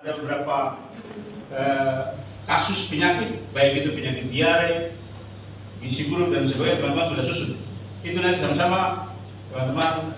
Ada beberapa kasus penyakit, baik itu penyakit diare, gizi buruk dan sebagainya, teman-teman sudah susun. Itu nanti sama-sama teman-teman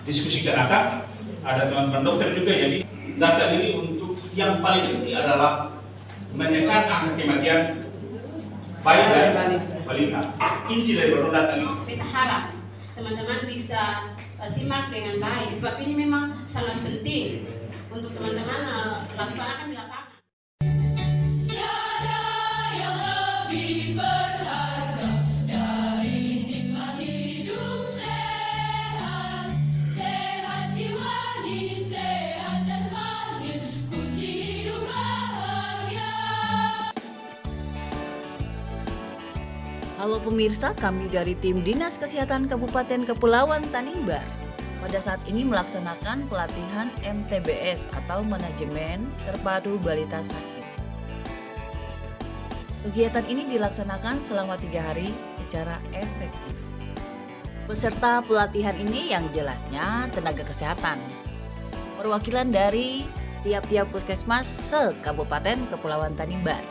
diskusikan akan. Ada teman-teman dokter juga, jadi data ini untuk yang paling penting adalah menekan angka kematian bayi dan balita. Inti dari data ini. Kita harap teman-teman bisa simak dengan baik, sebab ini memang sangat penting untuk teman-teman laksanakan di lapangan. Halo pemirsa, kami dari tim Dinas Kesehatan Kabupaten Kepulauan Tanimbar pada saat ini melaksanakan pelatihan MTBS atau Manajemen Terpadu Balita Sakit. Kegiatan ini dilaksanakan selama 3 hari secara efektif. Peserta pelatihan ini yang jelasnya tenaga kesehatan, perwakilan dari tiap-tiap puskesmas se-Kabupaten Kepulauan Tanimbar,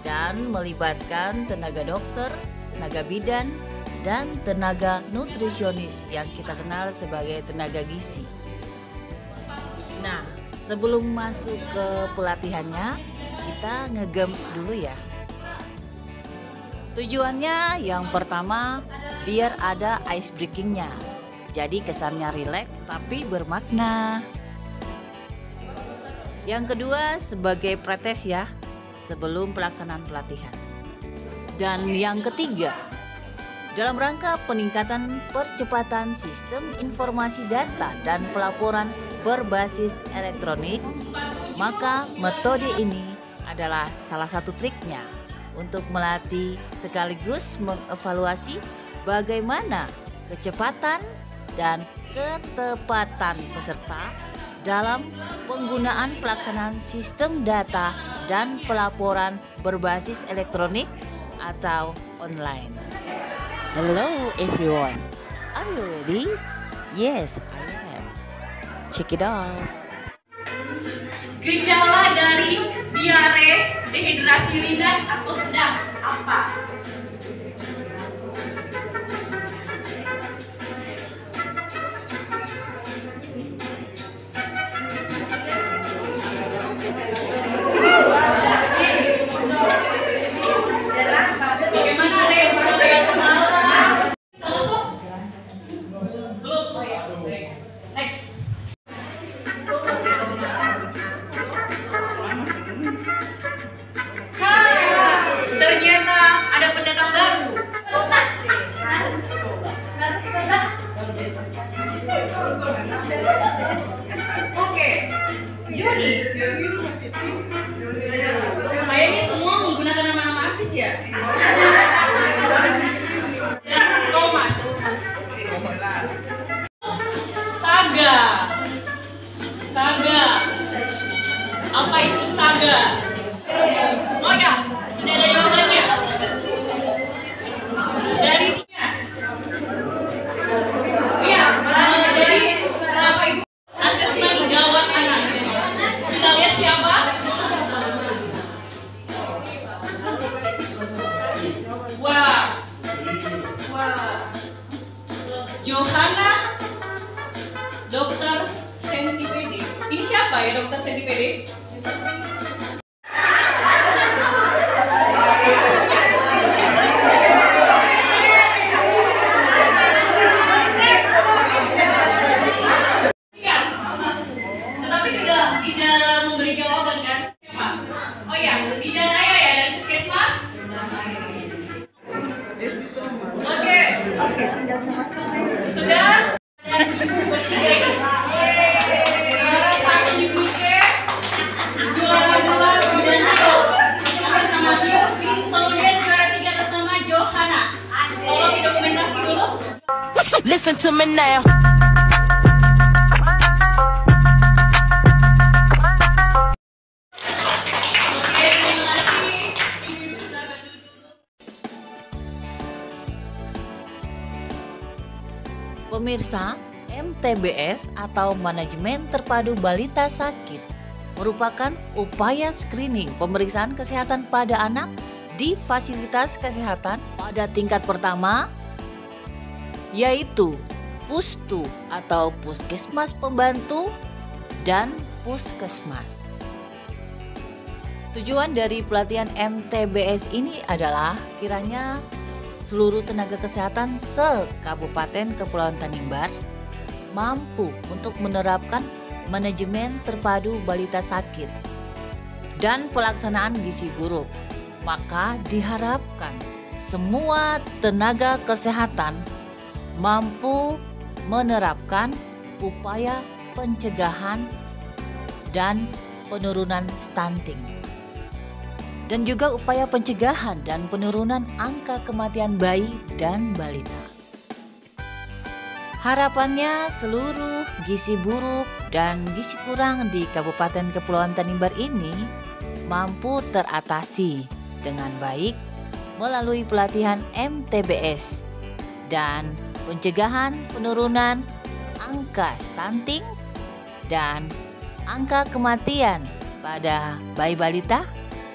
dan melibatkan tenaga dokter, tenaga bidan, dan tenaga nutrisionis yang kita kenal sebagai tenaga gizi. Nah, sebelum masuk ke pelatihannya, kita ngegems dulu ya. Tujuannya yang pertama, biar ada ice breakingnya. Jadi kesannya rileks tapi bermakna. Yang kedua, sebagai pretes ya, sebelum pelaksanaan pelatihan. Dan yang ketiga, dalam rangka peningkatan percepatan sistem informasi data dan pelaporan berbasis elektronik, maka metode ini adalah salah satu triknya untuk melatih sekaligus mengevaluasi bagaimana kecepatan dan ketepatan peserta dalam penggunaan pelaksanaan sistem data dan pelaporan berbasis elektronik atau online. Hello everyone, are you ready? Yes, I am. Check it out. Gejala dari diare, dehidrasi ringan atau sedang apa? Oke, Juni. Kayaknya semua menggunakan nama-nama artis ya. Thomas. Saga. Saga. Apa itu saga? Oh ya, sudah ada jawabannya. Dari Johanna Dokter Sentipede. Ini siapa ya Dokter Sentipede? Iya, tetapi tidak memberi jawaban kan? Siapa? Oh ya, bidan ayah ya dari puskesmas. Oke. Sudah? Juara 2 bidan ayah atas nama Dio. Kemudian juara 3 atas nama Johanna. Tolong didokumentasi dulu. Listen to me now. Pemirsa, MTBS atau Manajemen Terpadu Balita Sakit merupakan upaya screening pemeriksaan kesehatan pada anak di fasilitas kesehatan pada tingkat pertama, yaitu Pustu atau Puskesmas Pembantu dan Puskesmas. Tujuan dari pelatihan MTBS ini adalah kiranya seluruh tenaga kesehatan se-Kabupaten Kepulauan Tanimbar mampu untuk menerapkan manajemen terpadu balita sakit dan pelaksanaan gizi buruk. Maka diharapkan semua tenaga kesehatan mampu menerapkan upaya pencegahan dan penurunan stunting, dan juga upaya pencegahan dan penurunan angka kematian bayi dan balita. Harapannya seluruh gizi buruk dan gizi kurang di Kabupaten Kepulauan Tanimbar ini mampu teratasi dengan baik melalui pelatihan MTBS dan pencegahan penurunan angka stunting dan angka kematian pada bayi balita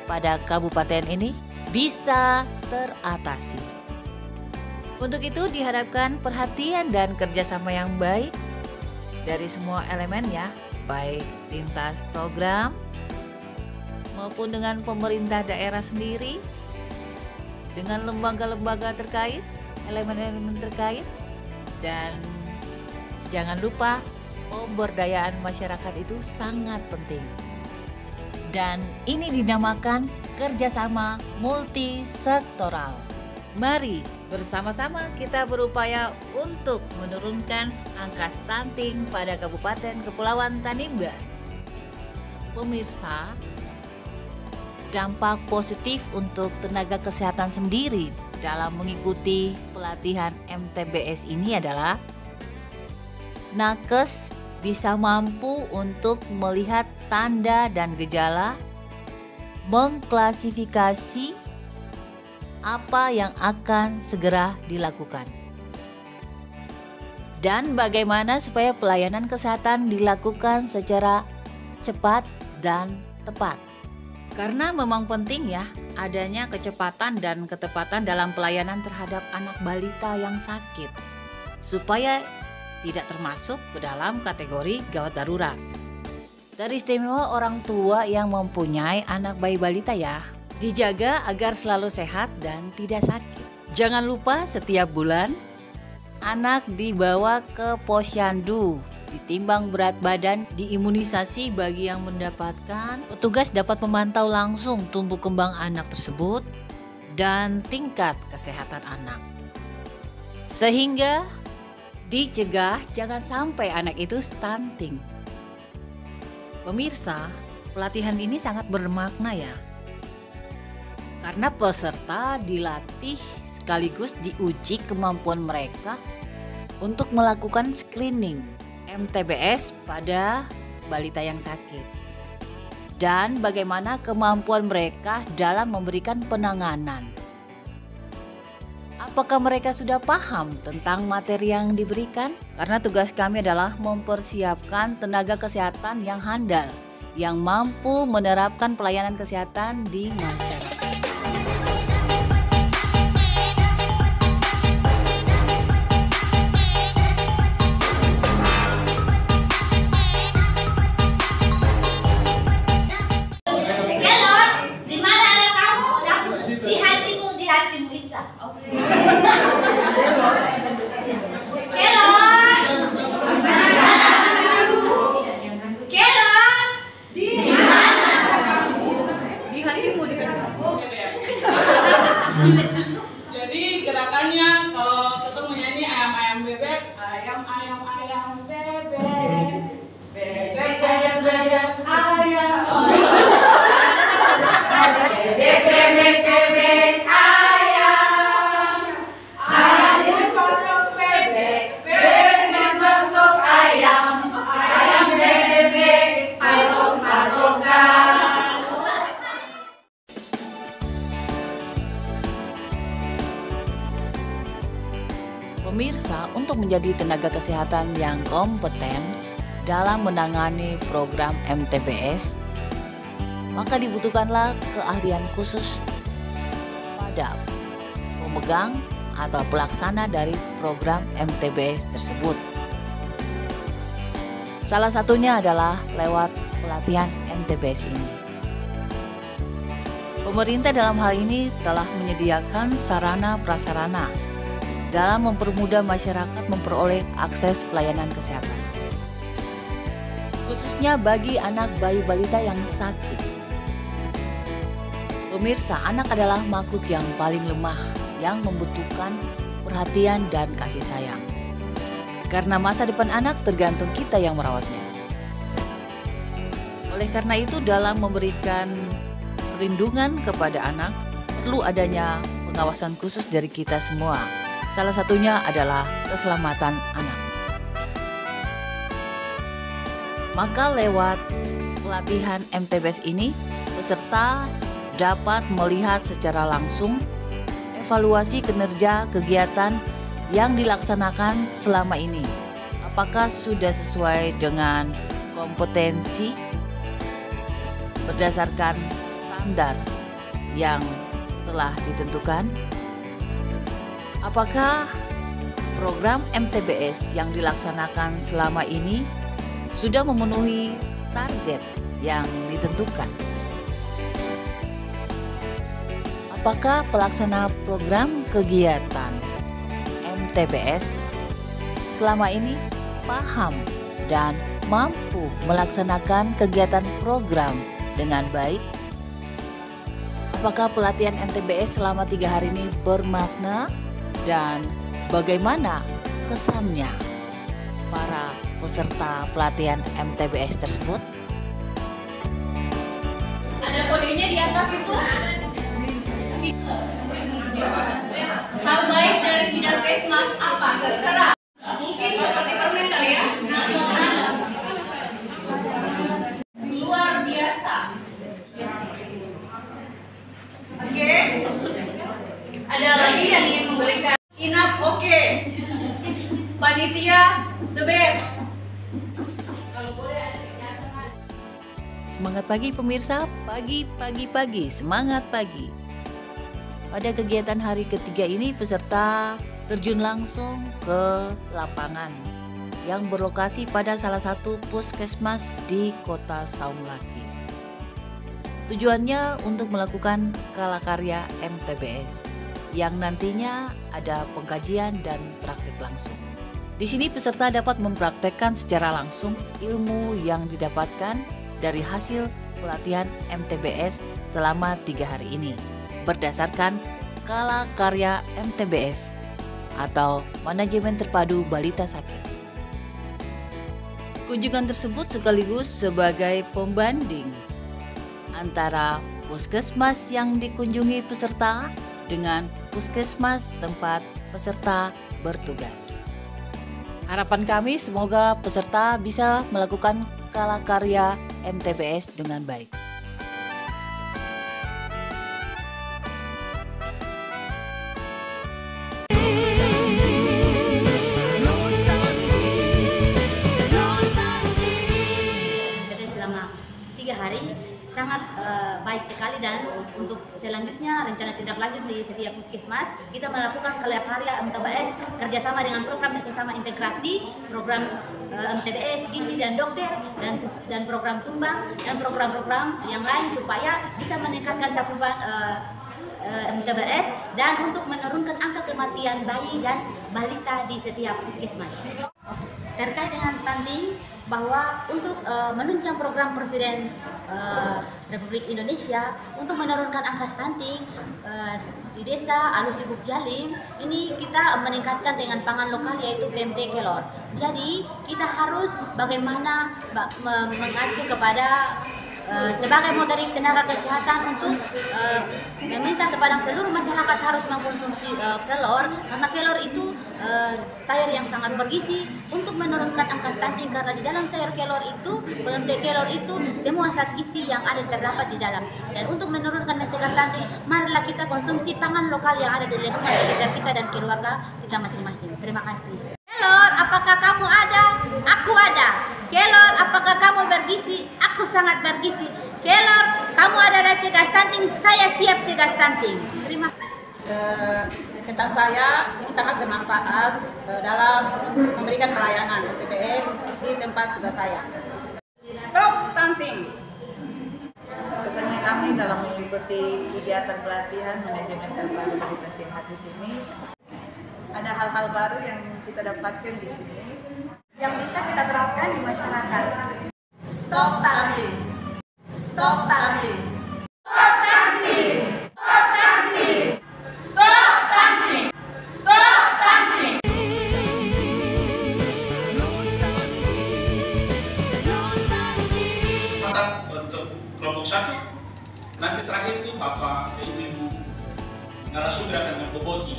pada kabupaten ini bisa teratasi. Untuk itu diharapkan perhatian dan kerjasama yang baik dari semua elemen ya, baik lintas program maupun dengan pemerintah daerah sendiri, dengan lembaga-lembaga terkait, elemen-elemen terkait, dan jangan lupa pemberdayaan masyarakat itu sangat penting. Dan ini dinamakan kerjasama multisektoral. Mari bersama-sama kita berupaya untuk menurunkan angka stunting pada Kabupaten Kepulauan Tanimbar. Pemirsa, dampak positif untuk tenaga kesehatan sendiri dalam mengikuti pelatihan MTBS ini adalah nakes bisa mampu untuk melihat tanda dan gejala, mengklasifikasi apa yang akan segera dilakukan, dan bagaimana supaya pelayanan kesehatan dilakukan secara cepat dan tepat. Karena memang penting ya adanya kecepatan dan ketepatan dalam pelayanan terhadap anak balita yang sakit, supaya tidak termasuk ke dalam kategori gawat darurat. Dari istimewa orang tua yang mempunyai anak bayi balita ya, dijaga agar selalu sehat dan tidak sakit. Jangan lupa setiap bulan anak dibawa ke posyandu, ditimbang berat badan, diimunisasi bagi yang mendapatkan. Petugas dapat memantau langsung tumbuh kembang anak tersebut dan tingkat kesehatan anak, sehingga dicegah jangan sampai anak itu stunting. Pemirsa, pelatihan ini sangat bermakna ya, karena peserta dilatih sekaligus diuji kemampuan mereka untuk melakukan screening MTBS pada balita yang sakit, dan bagaimana kemampuan mereka dalam memberikan penanganan. Apakah mereka sudah paham tentang materi yang diberikan? Karena tugas kami adalah mempersiapkan tenaga kesehatan yang handal, yang mampu menerapkan pelayanan kesehatan di masyarakat. Jadi gerakannya kalau tetap menyanyi ayam-ayam bebek, ayam-ayam bebek, bebek ayam bebek ayam, bebek bebek bebek ayam, ayam bentuk bebek, bebek bentuk ayam, ayam bebek patok-patokan. Pemirsa, untuk menjadi tenaga kesehatan yang kompeten dalam menangani program MTBS, maka dibutuhkanlah keahlian khusus pada pemegang atau pelaksana dari program MTBS tersebut. Salah satunya adalah lewat pelatihan MTBS ini. Pemerintah dalam hal ini telah menyediakan sarana prasarana dalam mempermudah masyarakat memperoleh akses pelayanan kesehatan, khususnya bagi anak bayi balita yang sakit. Pemirsa, anak adalah makhluk yang paling lemah yang membutuhkan perhatian dan kasih sayang. Karena masa depan anak tergantung kita yang merawatnya. Oleh karena itu, dalam memberikan perlindungan kepada anak, perlu adanya pengawasan khusus dari kita semua. Salah satunya adalah keselamatan anak. Maka lewat pelatihan MTBS ini, peserta dapat melihat secara langsung evaluasi kinerja kegiatan yang dilaksanakan selama ini. Apakah sudah sesuai dengan kompetensi berdasarkan standar yang telah ditentukan? Apakah program MTBS yang dilaksanakan selama ini sudah memenuhi target yang ditentukan? Apakah pelaksana program kegiatan MTBS selama ini paham dan mampu melaksanakan kegiatan program dengan baik? Apakah pelatihan MTBS selama 3 hari ini bermakna dan bagaimana kesannya para peserta pelatihan MTBS tersebut? Ada kodenya di atas itu. Hal baik dari bidang Kesmas apa? Terserah. Mungkin seperti permen kali ya. Luar biasa. Oke. Ada lagi yang ingin memberikan inap? Oke. Panitia the best. Semangat pagi pemirsa, pagi, semangat pagi. Pada kegiatan hari ketiga ini peserta terjun langsung ke lapangan yang berlokasi pada salah satu puskesmas di Kota Saumlaki. Tujuannya untuk melakukan kalakarya MTBS yang nantinya ada pengkajian dan praktik langsung. Di sini peserta dapat mempraktekkan secara langsung ilmu yang didapatkan dari hasil pelatihan MTBS selama 3 hari ini berdasarkan kalakarya MTBS atau Manajemen Terpadu Balita Sakit. Kunjungan tersebut sekaligus sebagai pembanding antara puskesmas yang dikunjungi peserta dengan puskesmas tempat peserta bertugas. Harapan kami semoga peserta bisa melakukan kalakarya MTBS dengan baik. Selama 3 hari sangat baik sekali, dan untuk selanjutnya rencana tindak lanjut di setiap puskesmas kita melakukan kalakarya MTBS kerjasama dengan program sesama integrasi, program MTBS gizi dan dokter dan program tumbang dan program-program yang lain supaya bisa meningkatkan cakupan MTBS dan untuk menurunkan angka kematian bayi dan balita di setiap puskesmas. Terkait dengan stunting, bahwa untuk menunjang program Presiden Republik Indonesia untuk menurunkan angka stunting di desa Alusibuk Jalim, ini kita meningkatkan dengan pangan lokal yaitu PMT Kelor. Jadi kita harus bagaimana mengacu kepada sebagai materi tenaga kesehatan untuk meminta kepada seluruh masyarakat harus mengkonsumsi kelor, karena kelor itu sayur yang sangat bergizi untuk menurunkan angka stunting, karena di dalam sayur kelor itu, PMT kelor itu semua zat gizi yang ada terdapat di dalam. Dan untuk menurunkan mencegah stunting, marilah kita konsumsi pangan lokal yang ada di lingkungan sekitar kita dan keluarga kita masing-masing. Terima kasih. Kelor, apakah kamu ada? Aku ada. Kelor, apakah kamu bergizi? Aku sangat bergizi. Kelor, Kamu adalah cegah stunting, saya siap cegah stunting. Terima kasih. Kesan saya ini sangat bermanfaat dalam memberikan pelayanan MTBS di tempat tugas saya. Stop stunting. Kesannya kami dalam mengikuti kegiatan pelatihan manajemen terpadu edukasi sehat di sini, ada hal-hal baru yang kita dapatkan di sini yang bisa kita terapkan di masyarakat. Stop stunting. Stop stunting. Stop stunting. Stop stunting. Stop stunting. Stop stunting. Untuk kelompok 1, nanti terakhir itu Bapak Ibu narasumber akan memboboti.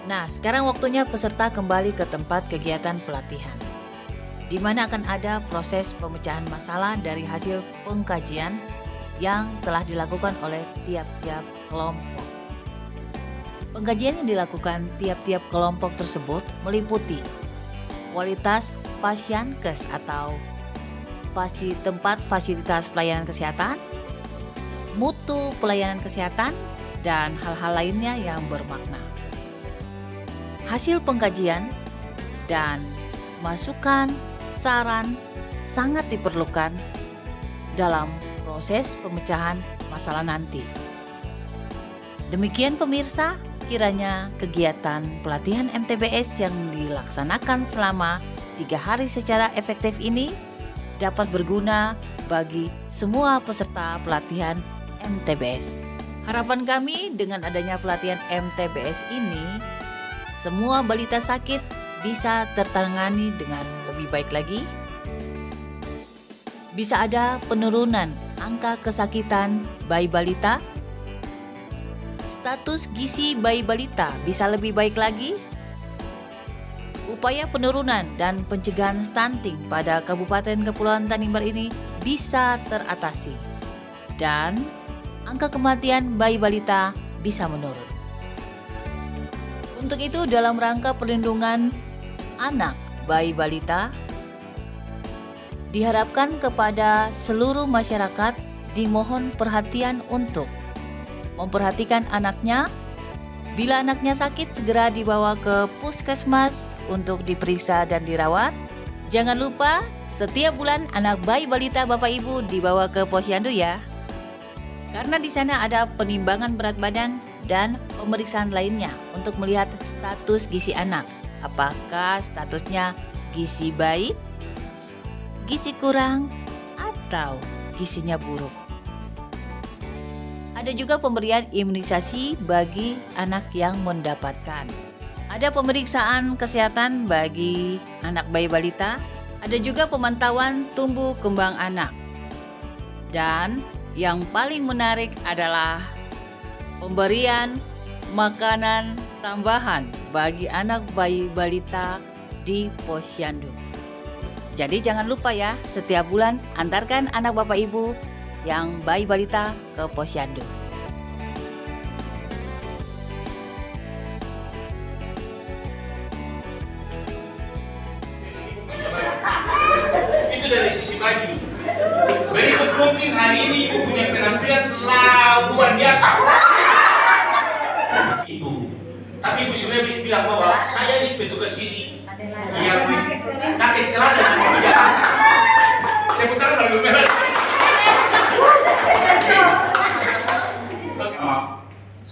Nah, sekarang waktunya peserta kembali ke tempat kegiatan pelatihan, di mana akan ada proses pemecahan masalah dari hasil pengkajian yang telah dilakukan oleh tiap-tiap kelompok. Pengkajian yang dilakukan tiap-tiap kelompok tersebut meliputi kualitas Fasyankes atau tempat fasilitas pelayanan kesehatan, mutu pelayanan kesehatan, dan hal-hal lainnya yang bermakna. Hasil pengkajian dan masukan, saran sangat diperlukan dalam proses pemecahan masalah nanti. Demikian pemirsa, kiranya kegiatan pelatihan MTBS yang dilaksanakan selama 3 hari secara efektif ini dapat berguna bagi semua peserta pelatihan MTBS. Harapan kami dengan adanya pelatihan MTBS ini, semua balita sakit bisa tertangani dengan lebih baik lagi. Bisa ada penurunan angka kesakitan bayi balita. Status gizi bayi balita bisa lebih baik lagi. Upaya penurunan dan pencegahan stunting pada Kabupaten Kepulauan Tanimbar ini bisa teratasi. Dan angka kematian bayi balita bisa menurun. Untuk itu, dalam rangka perlindungan anak bayi balita, diharapkan kepada seluruh masyarakat dimohon perhatian untuk memperhatikan anaknya. Bila anaknya sakit, segera dibawa ke puskesmas untuk diperiksa dan dirawat. Jangan lupa, setiap bulan anak bayi balita Bapak Ibu dibawa ke posyandu ya. Karena di sana ada penimbangan berat badan dan pemeriksaan lainnya untuk melihat status gizi anak. Apakah statusnya gizi baik, gizi kurang, atau gizinya buruk. Ada juga pemberian imunisasi bagi anak yang mendapatkan. Ada pemeriksaan kesehatan bagi anak bayi balita. Ada juga pemantauan tumbuh kembang anak. Dan yang paling menarik adalah pemberian makanan tambahan bagi anak bayi balita di posyandu. Jadi jangan lupa ya, setiap bulan antarkan anak Bapak Ibu yang bayi balita ke posyandu. Itu dari sisi baju. Berikut mungkin hari ini Ibu punya penampilan luar biasa. Ibu, tapi Ibu sebenarnya bisa bilang bahwa saya ini petugas gizi yang nakes teladan di Jakarta. Saya putar lagu merah.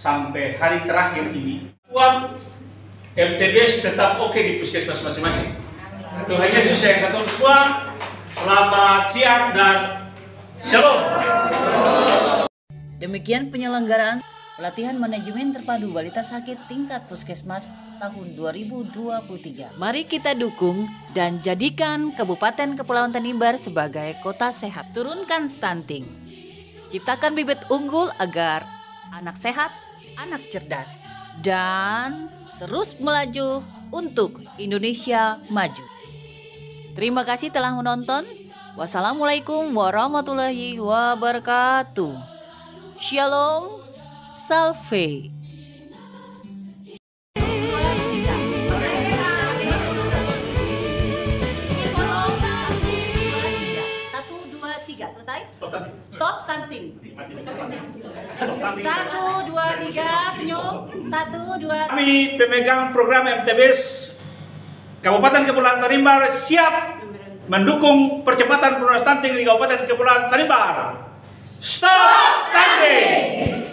Sampai hari terakhir ini, uang MTBS tetap oke di puskesmas masing-masing. Tuhan Yesus saya katakan semua, selamat siang dan shalom. Demikian penyelenggaraan pelatihan manajemen terpadu balita sakit tingkat puskesmas tahun 2023. Mari kita dukung dan jadikan Kabupaten Kepulauan Tanimbar sebagai kota sehat. Turunkan stunting. Ciptakan bibit unggul agar anak sehat, anak cerdas, dan terus melaju untuk Indonesia maju. Terima kasih telah menonton. Wassalamualaikum warahmatullahi wabarakatuh. Shalom, salve. Satu, dua, tiga, selesai. selesai. Stop stunting. 1, 2, 3, senyum. 1, 2. Kami pemegang program MTBS Kabupaten Kepulauan Tanimbar siap mendukung percepatan penurunan stunting di Kabupaten Kepulauan Tanimbar. Stop stunting!